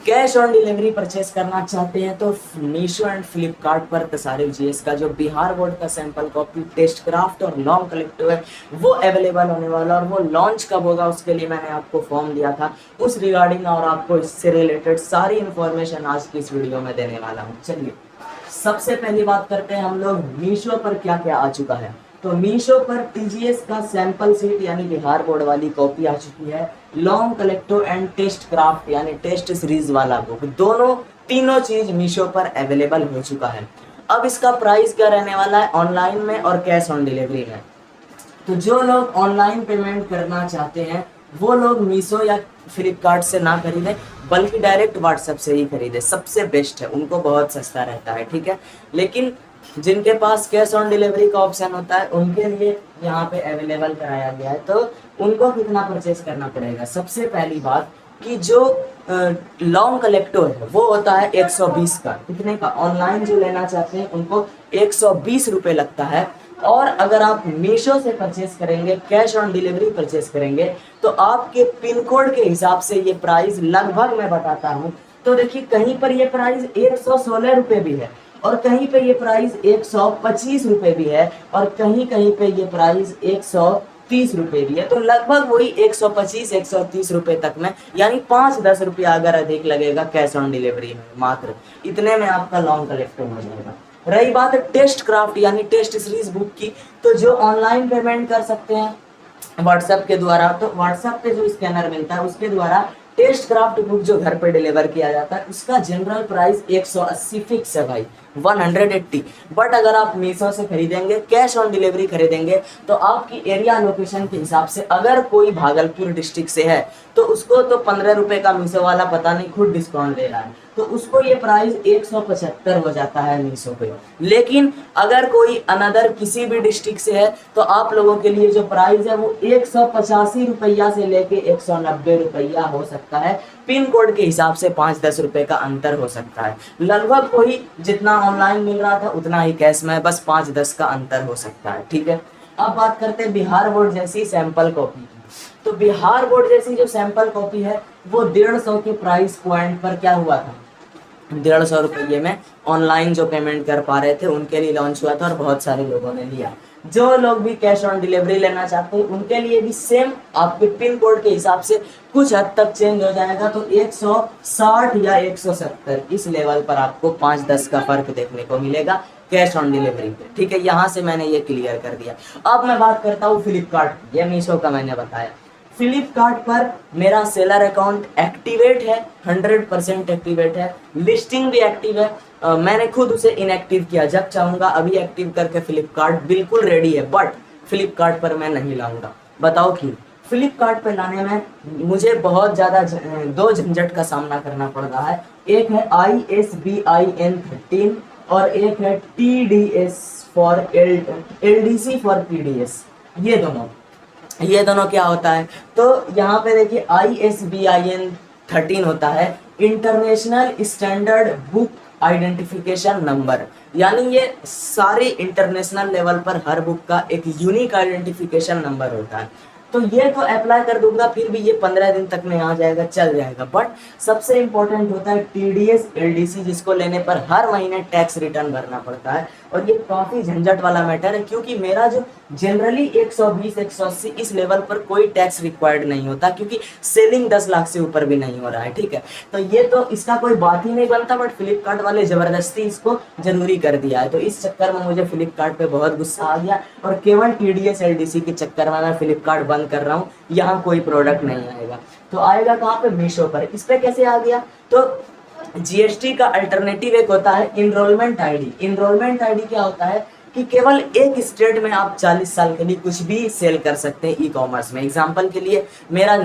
Cash on delivery purchase करना चाहते हैं तो मीशो एंड फ्लिपकार्ट पर तसारिफ जीएस का जो बिहार बोर्ड का सैंपल कॉपी, टेस्ट क्राफ्ट और लॉन्ग कलेक्टिव है वो अवेलेबल होने वाला, और वो लॉन्च कब होगा उसके लिए मैंने आपको फॉर्म दिया था, उस रिगार्डिंग और आपको इससे रिलेटेड सारी इन्फॉर्मेशन आज की इस वीडियो में देने वाला हूँ। चलिए सबसे पहली बात करते हैं हम लोग मीशो पर क्या क्या आ चुका है। तो मीशो पर टीजीएस का सैंपल सीट यानी बिहार बोर्ड वाली कॉपी आ चुकी है, long collective and test craft यानी टेस्ट सीरीज वाला बुक, दोनों तीनों चीज मीशो पर अवेलेबल हो चुका है। अब इसका प्राइस क्या रहने वाला है ऑनलाइन में और कैश ऑन डिलीवरी में। तो जो लोग ऑनलाइन पेमेंट करना चाहते हैं वो लोग मीशो या फ्लिपकार्ट से ना खरीदें, बल्कि डायरेक्ट व्हाट्सएप से ही खरीदें, सबसे बेस्ट है, उनको बहुत सस्ता रहता है, ठीक है। लेकिन जिनके पास कैश ऑन डिलीवरी का ऑप्शन होता है उनके लिए यहाँ पे अवेलेबल कराया गया है। तो उनको कितना परचेस करना पड़ेगा, सबसे पहली बात कि जो लॉन्ग कलेक्टिव है वो होता है 120 का, कितने का, ऑनलाइन जो लेना चाहते हैं उनको 120 रुपये लगता है। और अगर आप मीशो से परचेस करेंगे, कैश ऑन डिलीवरी परचेस करेंगे, तो आपके पिन कोड के हिसाब से ये प्राइस लगभग मैं बताता हूँ। तो देखिए कहीं पर ये प्राइस 116 रुपये भी है, और कहीं पे ये प्राइस 125 रुपये भी है, और कहीं कहीं पे ये प्राइस 130 रुपये भी है। तो लगभग वही 125 130 रुपये तक में, यानी 5-10 रुपया अगर अधिक लगेगा कैश ऑन डिलीवरी में, मात्र इतने में आपका लॉन्ग कलेक्टिव हो जाएगा। रही बात टेस्ट क्राफ्ट यानी टेस्ट सीरीज बुक की, तो जो ऑनलाइन पेमेंट कर सकते हैं व्हाट्सएप के द्वारा, तो व्हाट्सएप पे जो स्कैनर मिलता है उसके द्वारा टेस्ट क्राफ्ट बुक जो घर पे डिलीवर किया जाता है उसका जनरल प्राइस 180 फिक्स है भाई, 180। बट अगर आप मीशो से खरीदेंगे, कैश ऑन डिलीवरी खरीदेंगे, तो आपकी एरिया लोकेशन के हिसाब से, अगर कोई भागलपुर डिस्ट्रिक्ट से है तो उसको तो 15 रुपये का मीशो वाला पता नहीं खुद डिस्काउंट दे रहा है, तो उसको ये प्राइस 175 हो जाता है मीशो पे। लेकिन अगर कोई अनदर किसी भी डिस्ट्रिक्ट से है तो आप लोगों के लिए जो प्राइस है वो 185 रुपया से लेके 190 रुपया हो सकता है, पिन कोड के हिसाब से 5-10 रुपए का अंतर हो सकता है। लगभग वही जितना ऑनलाइन मिल रहा था उतना ही कैश में, बस 5-10 का अंतर हो सकता है, ठीक है। अब बात करते हैं बिहार बोर्ड जैसी सैंपल कॉपी की। तो बिहार बोर्ड जैसी जो सैंपल कॉपी है वो 150 के प्राइस पॉइंट पर क्या हुआ था, 150 रुपये में ऑनलाइन जो पेमेंट कर पा रहे थे उनके लिए लॉन्च हुआ था, और बहुत सारे लोगों ने लिया। जो लोग भी कैश ऑन डिलीवरी लेना चाहते हैं उनके लिए भी सेम आपके पिन कोड के हिसाब से कुछ हद तक चेंज हो जाएगा, तो 160 या 170 इस लेवल पर आपको 5-10 का फर्क देखने को मिलेगा कैश ऑन डिलीवरी पे, ठीक है। यहाँ से मैंने ये क्लियर कर दिया। अब मैं बात करता हूँ फ्लिपकार्ट, ये मीशो का मैंने बताया। फ्लिपकार्ट पर मेरा सेलर अकाउंट एक्टिवेट है, 100% एक्टिवेट है, लिस्टिंग भी एक्टिव है। मैंने खुद उसे इनएक्टिव किया, जब चाहूंगा अभी एक्टिव करके फ्लिपकार्ट बिल्कुल रेडी है, बट फ्लिपकार्ट पर मैं नहीं लाऊंगा। बताओ क्यों? फ्लिपकार्ट पर लाने में मुझे बहुत ज़्यादा दो झंझट का सामना करना पड़ रहा है। एक है ISBIN 13 और एक है TDS for LDC for PDS। ये दोनों क्या होता है, तो यहाँ पे देखिए ISBIN 13 होता है international standard book identification number, यानी ये सारे इंटरनेशनल लेवल पर हर बुक का एक यूनिक आइडेंटिफिकेशन नंबर होता है। तो ये तो अप्लाई कर दूंगा, फिर भी ये 15 दिन तक में आ जाएगा, चल जाएगा। बट सबसे इम्पोर्टेंट होता है TDS LDC, जिसको लेने पर हर महीने टैक्स रिटर्न भरना पड़ता है, और ये काफ़ी झंझट वाला मैटर है, क्योंकि मेरा जो जनरली 120-180 इस लेवल पर कोई टैक्स रिक्वायर्ड नहीं होता, क्योंकि सेलिंग 10 लाख से ऊपर भी नहीं हो रहा है, ठीक है। तो ये तो इसका कोई बात ही नहीं बनता, बट फ्लिपकार्ट वाले ज़बरदस्ती इसको जरूरी कर दिया है, तो इस चक्कर में मुझे फ्लिपकार्ट पे बहुत गुस्सा आ गया, और केवल TDS LDC के चक्कर में मैं फ्लिपकार्ट बंद कर रहा हूँ। यहाँ कोई प्रोडक्ट नहीं आएगा, तो आएगा कहाँ पे, मीशो पर। इस पे कैसे आ गया, तो GST का अल्टरनेटिव एक होता है इनरोलमेंट आईडी। इनरोलमेंट आईडी क्या होता है कि केवल एक स्टेट में आप 40 साल के लिए कुछ भी सेल कर सकते हैं ई कॉमर्स में। एग्जांपल के लिए मेरा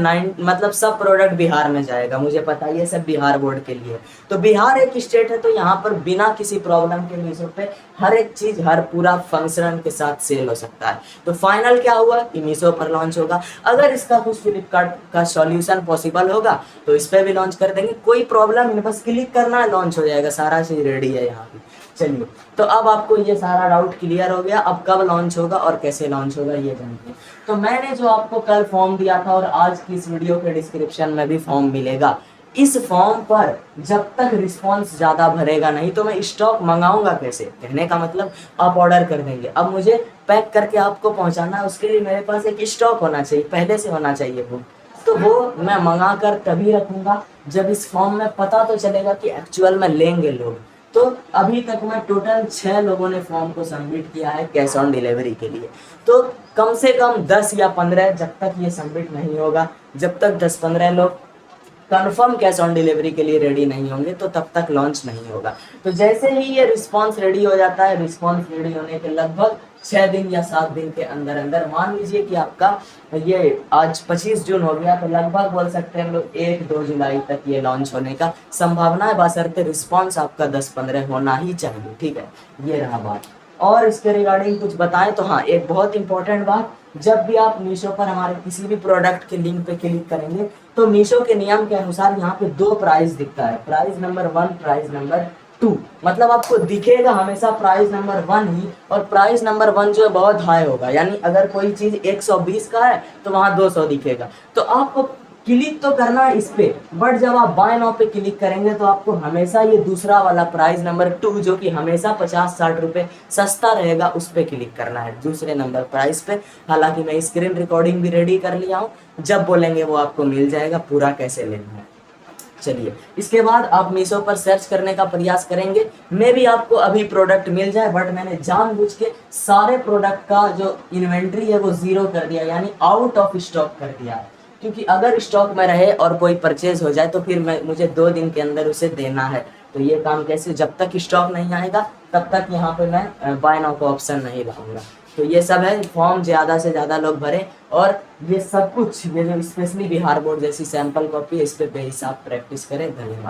मतलब सब प्रोडक्ट बिहार में जाएगा, मुझे पता है ये सब बिहार बोर्ड के लिए। तो बिहार एक स्टेट है, तो यहाँ पर बिना किसी प्रॉब्लम के मीशो पे हर एक चीज़, हर पूरा फंक्शन के साथ सेल हो सकता है। तो फाइनल क्या हुआ कि मीशो पर लॉन्च होगा। अगर इसका कुछ फ्लिपकार्ट का सॉल्यूशन पॉसिबल होगा तो इस पर भी लॉन्च कर देंगे, कोई प्रॉब्लम नहीं, बस क्लिक करना है, लॉन्च हो जाएगा, सारा चीज़ रेडी है यहाँ पे। चलिए, तो अब आपको ये सारा डाउट क्लियर हो गया। अब कब लॉन्च होगा और कैसे लॉन्च होगा ये जानते हैं। तो मैंने जो आपको कल फॉर्म दिया था और आज की इस वीडियो के डिस्क्रिप्शन में भी फॉर्म मिलेगा, इस फॉर्म पर जब तक रिस्पॉन्स ज़्यादा भरेगा नहीं तो मैं स्टॉक मंगाऊंगा कैसे। कहने का मतलब आप ऑर्डर कर देंगे, अब मुझे पैक करके आपको पहुंचाना है, उसके लिए मेरे पास एक स्टॉक होना चाहिए, पहले से होना चाहिए वो। तो वो मैं मंगा कर तभी रखूंगा जब इस फॉर्म में पता तो चलेगा कि एक्चुअल में लेंगे लोग। तो अभी तक मैं टोटल 6 लोगों ने फॉर्म को सबमिट किया है कैश ऑन डिलीवरी के लिए। तो कम से कम 10 या 15 जब तक ये सबमिट नहीं होगा, जब तक 10-15 लोग कंफर्म कैश ऑन डिलीवरी के लिए रेडी नहीं होंगे तो तब तक लॉन्च नहीं होगा। तो जैसे ही ये रिस्पांस रेडी हो जाता है, रिस्पांस रेडी होने के लगभग 6 दिन या 7 दिन के अंदर अंदर, मान लीजिए कि आपका ये आज 25 जून हो गया तो लगभग बोल सकते हैं हम लोग 1-2 जुलाई तक ये लॉन्च होने का संभावना है, बशर्ते रिस्पांस आपका 10-15 होना ही चाहिए। ठीक है, ये रहा बात। और इसके रिगार्डिंग कुछ बताएं तो हाँ, एक बहुत इंपॉर्टेंट बात, जब भी आप मीशो पर हमारे किसी भी प्रोडक्ट के लिंक पे क्लिक करेंगे तो मीशो के नियम के अनुसार यहाँ पे 2 प्राइस दिखता है, प्राइस नंबर 1, प्राइस नंबर 2। मतलब आपको दिखेगा हमेशा प्राइस नंबर 1 ही, और प्राइस नंबर 1 जो है बहुत हाई होगा, यानी अगर कोई चीज 120 का है तो वहाँ 200 दिखेगा। तो आपको क्लिक तो करना है इस पे, बट जब आप बाय नाउ पे क्लिक करेंगे तो आपको हमेशा ये दूसरा वाला प्राइस नंबर 2 जो कि हमेशा 50-60 रुपए सस्ता रहेगा उस पे क्लिक करना है, दूसरे नंबर प्राइस पे। हालांकि मैं स्क्रीन रिकॉर्डिंग भी रेडी कर लिया हूँ, जब बोलेंगे वो आपको मिल जाएगा पूरा कैसे लेना है। चलिए, इसके बाद आप मीशो पर सर्च करने का प्रयास करेंगे, मे भी आपको अभी प्रोडक्ट मिल जाए, बट मैंने जानबूझ के सारे प्रोडक्ट का जो इन्वेंट्री है वो 0 कर दिया, यानी आउट ऑफ स्टॉक कर दिया है। क्योंकि अगर स्टॉक में रहे और कोई परचेज हो जाए तो फिर मुझे 2 दिन के अंदर उसे देना है। तो ये काम कैसे, जब तक स्टॉक नहीं आएगा तब तक यहाँ पे मैं बाय नाउ का ऑप्शन नहीं लाऊंगा। तो ये सब है, फॉर्म ज़्यादा से ज़्यादा लोग भरें, और ये सब कुछ ये जो स्पेशली बिहार बोर्ड जैसी सैंपल कॉपी है इस पे बेहिसाब प्रैक्टिस करें। धन्यवाद।